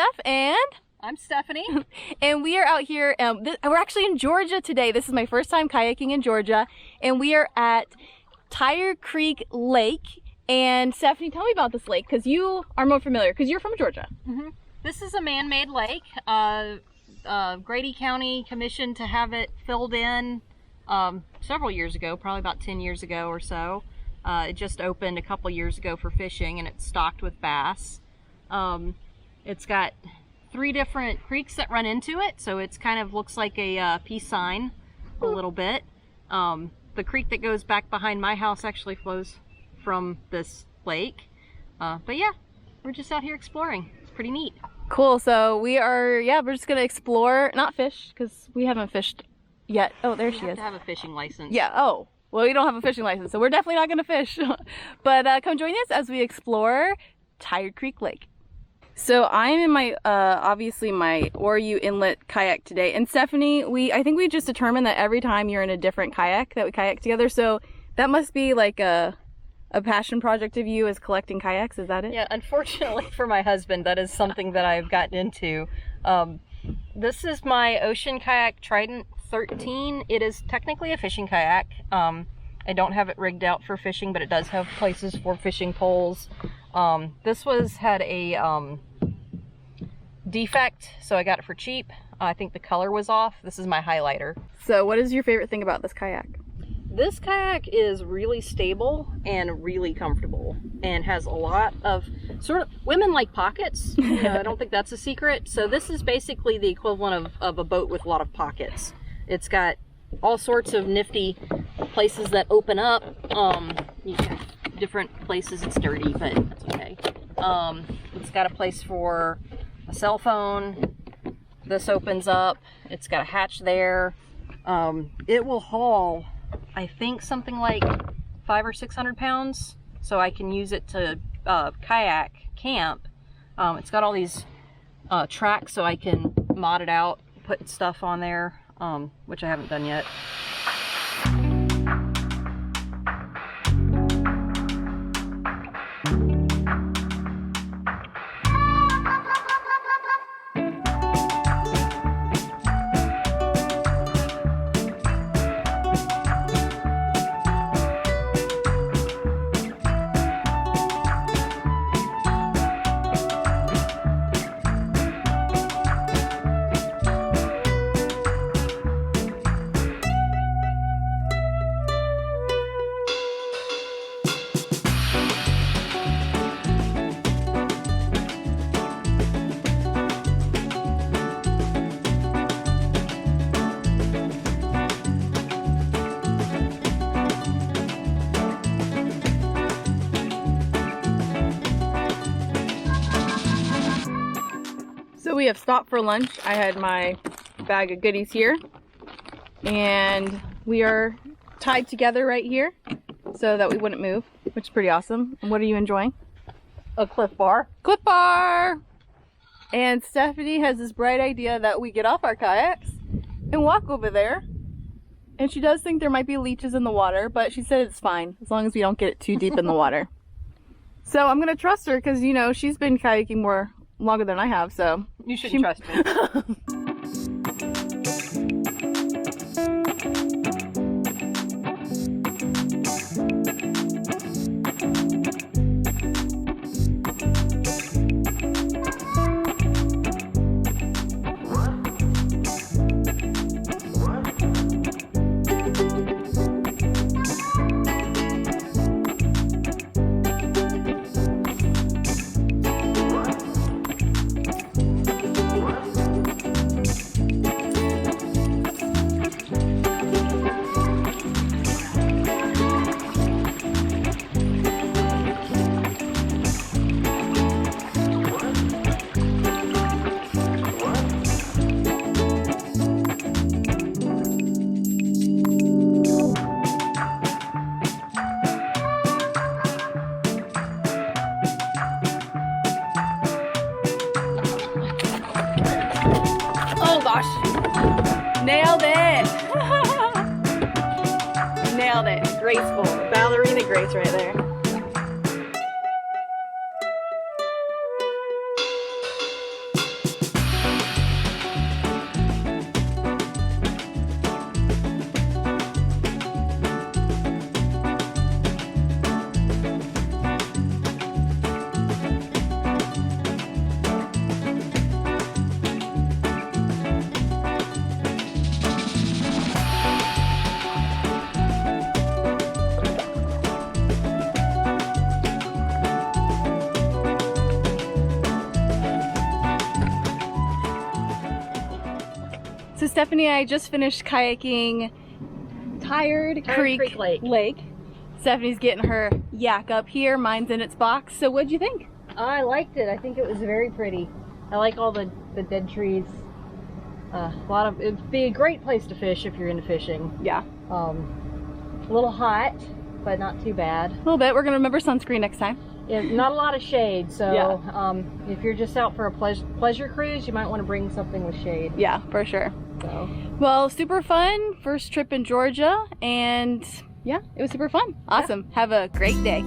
Steph and I'm Stephanie. and we are out here. We're actually in Georgia today. This is my first time kayaking in Georgia, and we are at Tire Creek Lake. And Stephanie, tell me about this lake because you are more familiar because you're from Georgia. Mm-hmm. This is a man-made lake. Grady County commissioned to have it filled in several years ago, probably about 10 years ago or so. It just opened a couple years ago for fishing, and it's stocked with bass. It's got 3 different creeks that run into it, so it's kind of looks like a peace sign a little bit. The creek that goes back behind my house actually flows from this lake. But yeah, we're just out here exploring. It's pretty neat. Cool. So we're just gonna explore, not fish, because we haven't fished yet. Oh, there she is. You have to have a fishing license. Yeah. Oh, well, we don't have a fishing license, so we're definitely not gonna fish. But come join us as we explore Tire Creek Lake. So I'm in my, obviously my Oru Inlet kayak today. And Stephanie, I think we just determined that every time you're in a different kayak that we kayak together. So that must be like a passion project of you is collecting kayaks, is that it? Yeah, unfortunately for my husband, that is something that I've gotten into. This is my ocean kayak Trident 13. It is technically a fishing kayak. I don't have it rigged out for fishing, but it does have places for fishing poles. This had a defect, so I got it for cheap. I think the color was off. This is my highlighter. So what is your favorite thing about this kayak? This kayak is really stable and really comfortable and has a lot of women like pockets. I don't think that's a secret. So this is basically the equivalent of a boat with a lot of pockets. It's got all sorts of nifty places that open up. You have different places. It's dirty, but that's okay. It's got a place for a cell phone. This opens up. It's got a hatch there. It will haul, I think, something like 500 or 600 pounds, so I can use it to kayak camp. It's got all these tracks, so I can mod it out, put stuff on there, which I haven't done yet. So we have stopped for lunch. I had my bag of goodies here, and we are tied together right here so that we wouldn't move, which is pretty awesome. And what are you enjoying? A Cliff Bar. Cliff Bar! And Stephanie has this bright idea that we get off our kayaks and walk over there. And she does think there might be leeches in the water, but she said it's fine as long as we don't get it too deep in the water. So I'm gonna trust her because, you know, she's been kayaking longer than I have, so you shouldn't trust me. Nailed it! Nailed it. Graceful. Ballerina grace right there. Stephanie and I just finished kayaking Tired Creek Lake. Stephanie's getting her yak up here. Mine's in its box. So what'd you think? I liked it. I think it was very pretty. I like all the dead trees. It'd be a great place to fish if you're into fishing. Yeah. A little hot, but not too bad. A little bit. We're gonna remember sunscreen next time. Not a lot of shade, so yeah. If you're just out for a pleasure cruise, you might want to bring something with shade. Yeah, for sure. So. Well, super fun. First trip in Georgia, and yeah, it was super fun. Awesome. Yeah. Have a great day.